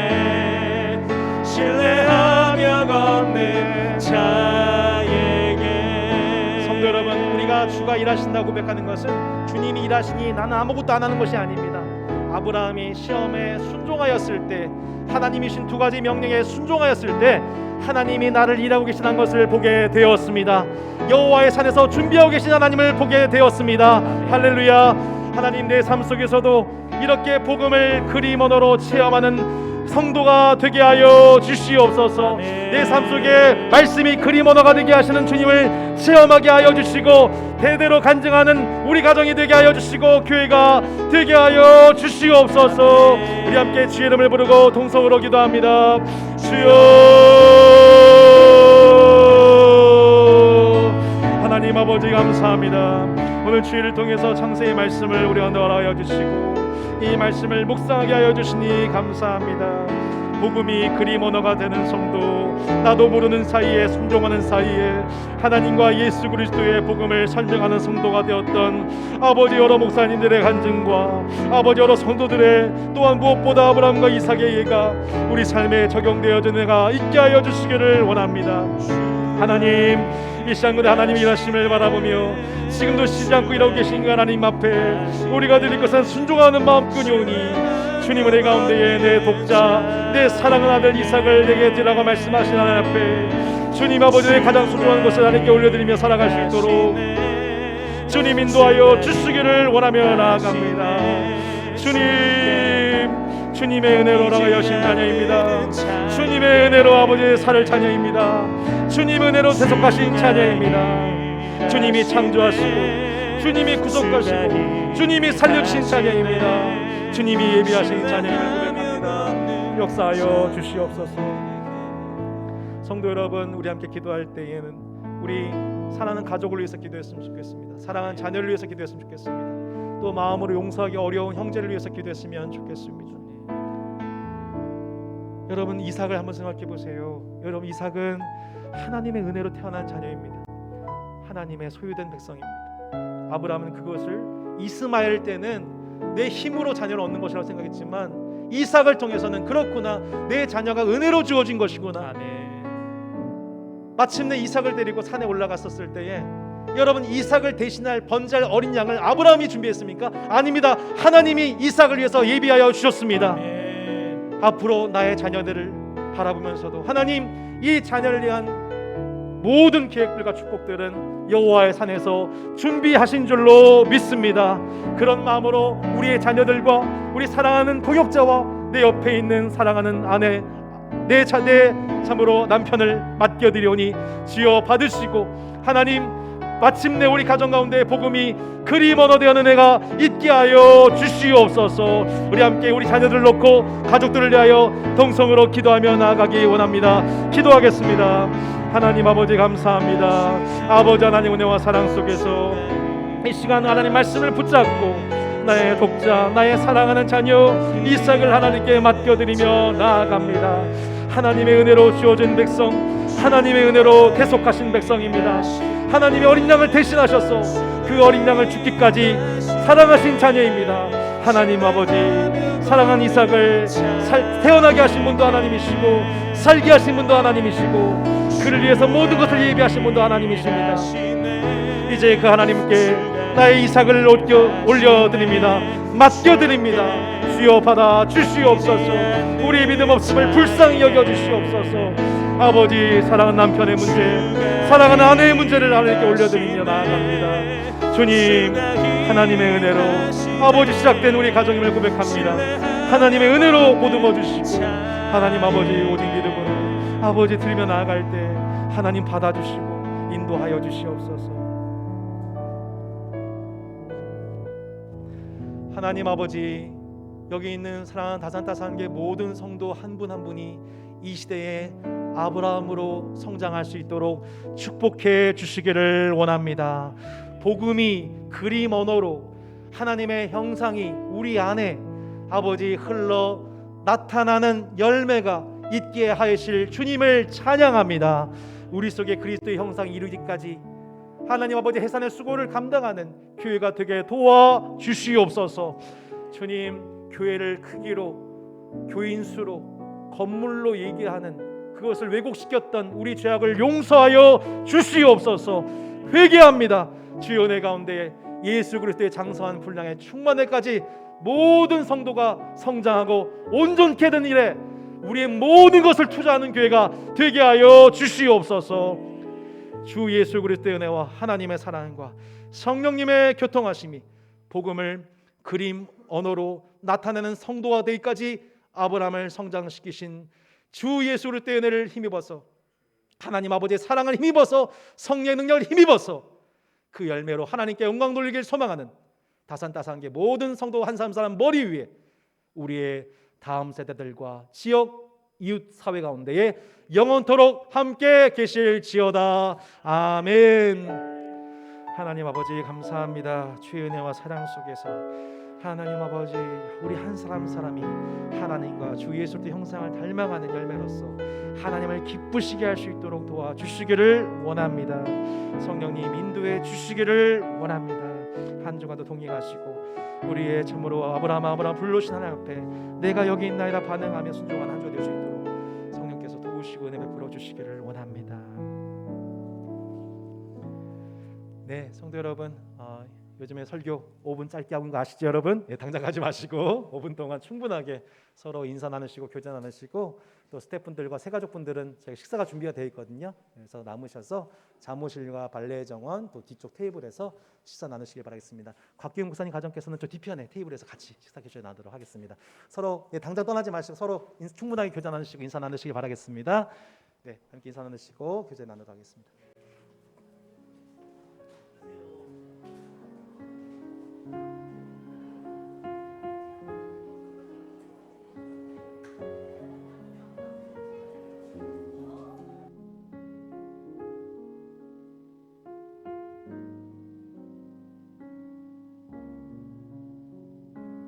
신뢰하며 걷는 자에게. 성도 여러분, 우리가 주가 일하신다고 고백하는 것은 주님이 일하시니 나는 아무것도 안 하는 것이 아닙니다. 아브라함이 시험에 순종하였을 때, 하나님이 신 두 가지 명령에 순종하였을 때 하나님이 나를 일하고 계시는 것을 보게 되었습니다. 여호와의 산에서 준비하고 계신 하나님을 보게 되었습니다. 할렐루야. 하나님, 내 삶 속에서도 이렇게 복음을 그림 언어로 체험하는 성도가 되게 하여 주시옵소서. 내 삶 속에 말씀이 그림 언어가 되게 하시는 주님을 체험하게 하여 주시고, 대대로 간증하는 우리 가정이 되게 하여 주시고, 교회가 되게 하여 주시옵소서. 우리 함께 주의 이름을 부르고 동성으로 기도합니다. 주여, 하나님 아버지 감사합니다. 오늘 주일을 통해서 창세의 말씀을 우리 언어하여 주시고 이 말씀을 묵상하게 하여 주시니 감사합니다. 복음이 그림 언어가 되는 성도, 나도 모르는 사이에 순종하는 사이에 하나님과 예수 그리스도의 복음을 설명하는 성도가 되었던 아버지 여러 목사님들의 간증과 아버지 여러 성도들의, 또한 무엇보다 아브라함과 이삭의 예가 우리 삶에 적용되어진 애가 있게 하여 주시기를 원합니다. 하나님, 이 시간 그대 하나님 일하심을 바라보며 지금도 쉬지 않고 일하고 계신 하나님 앞에 우리가 드릴 것은 순종하는 마음뿐이오니, 주님 은혜 가운데에 내 독자, 내 사랑하는 아들 이삭을 내게 드리라고 말씀하신 하나님 앞에 주님 아버지의 가장 소중한 것을 하나님께 올려드리며 살아갈 수 있도록 주님 인도하여 주시기를 원하며 나아갑니다. 주님의 은혜로 나가여신 자녀입니다. 주님의 은혜로 아버지의 살을 자녀입니다. 주님 은혜로 대속하신 자녀입니다. 주님이 창조하시고 주님이 구속하시고 주님이 살려주신 자녀입니다. 주님이 예비하신 자녀임을 고백합니다. 역사하여 주시옵소서. 성도 여러분, 우리 함께 기도할 때에는 우리 사랑하는 가족을 위해서 기도했으면 좋겠습니다. 사랑하는 자녀를 위해서 기도했으면 좋겠습니다. 또 마음으로 용서하기 어려운 형제를 위해서 기도했으면 좋겠습니다. 여러분, 이삭을 한번 생각해 보세요. 여러분, 이삭은 하나님의 은혜로 태어난 자녀입니다. 하나님의 소유된 백성입니다. 아브라함은 그것을 이스마엘 때는 내 힘으로 자녀를 얻는 것이라고 생각했지만 이삭을 통해서는 그렇구나, 내 자녀가 은혜로 주어진 것이구나. 아멘. 마침내 이삭을 데리고 산에 올라갔었을 때에 여러분, 이삭을 대신할 번제할 어린 양을 아브라함이 준비했습니까? 아닙니다. 하나님이 이삭을 위해서 예비하여 주셨습니다. 아멘. 앞으로 나의 자녀들을 바라보면서도 하나님, 이 자녀를 위한 모든 계획들과 축복들은 여호와의 산에서 준비하신 줄로 믿습니다. 그런 마음으로 우리의 자녀들과 우리 사랑하는 동역자와 내 옆에 있는 사랑하는 아내, 내 참으로 남편을 맡겨드리오니 주여 받으시고, 하나님 마침내 우리 가정 가운데 복음이 그리 언어되는 은혜가 있게 하여 주시옵소서. 우리 함께 우리 자녀들을 놓고 가족들을 위하여 동성으로 기도하며 나아가기 원합니다. 기도하겠습니다. 하나님 아버지 감사합니다. 아버지 하나님 은혜와 사랑 속에서 이 시간 하나님 말씀을 붙잡고 나의 독자, 나의 사랑하는 자녀 이삭을 하나님께 맡겨드리며 나아갑니다. 하나님의 은혜로 주어진 백성, 하나님의 은혜로 대속하신 백성입니다. 하나님의 어린 양을 대신하셔서 그 어린 양을 죽기까지 사랑하신 자녀입니다. 하나님 아버지, 사랑한 이삭을 태어나게 하신 분도 하나님이시고 살게 하신 분도 하나님이시고 그를 위해서 모든 것을 예비하신 분도 하나님이십니다. 이제 그 하나님께 나의 이삭을 올려드립니다. 맡겨드립니다. 주여 받아 주시옵소서. 우리의 믿음 없음을 불쌍히 여겨주시옵소서. 아버지, 사랑하는 남편의 문제, 사랑하는 아내의 문제를 하나님께 올려드리며 나아갑니다. 주님, 하나님의 은혜로 아버지 시작된 우리 가정임을 고백합니다. 하나님의 은혜로 보듬어 주시고 하나님 아버지 오직 믿음으로 아버지 들며 나아갈 때 하나님 받아주시고 인도하여 주시옵소서. 하나님 아버지, 여기 있는 사랑하는 다산다산계 모든 성도 한 분 한 분이 이 시대에 아브라함으로 성장할 수 있도록 축복해 주시기를 원합니다. 복음이 그림 언어로 하나님의 형상이 우리 안에 아버지 흘러 나타나는 열매가 있게 하실 주님을 찬양합니다. 우리 속에 그리스도의 형상이 이루기까지 하나님 아버지 해산의 수고를 감당하는 교회가 되게 도와주시옵소서. 주님, 교회를 크기로, 교인수로, 건물로 얘기하는 그것을 왜곡시켰던 우리 죄악을 용서하여 주시옵소서. 회개합니다. 주여, 내 가운데 예수 그리스도의 장성한 분량의 충만에까지 모든 성도가 성장하고 온전케 된 일에 우리의 모든 것을 투자하는 교회가 되게 하여 주시옵소서. 주 예수 그리스도의 은혜와 하나님의 사랑과 성령님의 교통하심이 복음을 그림 언어로 나타내는 성도가 되기까지 아브라함을 성장시키신 주 예수 그리스도의 은혜를 힘입어서 하나님 아버지의 사랑을 힘입어서 성령의 능력을 힘입어서 그 열매로 하나님께 영광 돌리길 소망하는 다산다산계 모든 성도 한 사람 사람 머리 위에 우리의 다음 세대들과 지역 이웃 사회 가운데에 영원토록 함께 계실지어다. 아멘. 하나님 아버지 감사합니다. 주의 은혜와 사랑 속에서 하나님 아버지, 우리 한 사람 사람이 하나님과 주 예수 그리스도의 형상을 닮아가는 열매로서 하나님을 기쁘시게 할 수 있도록 도와주시기를 원합니다. 성령님 인도해 주시기를 원합니다. 한 주간도 동행하시고 우리의 참으로 아브라함 불러주신 하나님 앞에 내가 여기 있나이다 반응하며 순종한 한 주가 될 수 있도록 성령께서 도우시고 은혜 베풀어 주시기를 원합니다. 네, 성도 여러분, 요즘에 설교 5분 짧게 하는 거 아시죠 여러분? 예, 당장 가지 마시고 5분 동안 충분하게 서로 인사 나누시고 교제 나누시고 또 스태프분들과 새가족분들은 저희 식사가 준비가 되어 있거든요. 그래서 남으셔서 사무실과 발레 정원 또 뒤쪽 테이블에서 식사 나누시길 바라겠습니다. 곽기웅 목사님 가정께서는 저 뒤편에 테이블에서 같이 식사 교제 나누도록 하겠습니다. 서로 당장 떠나지 마시고 서로 충분하게 교제 나누시고 인사 나누시길 바라겠습니다. 네, 함께 인사 나누시고 교제 나누도록 하겠습니다.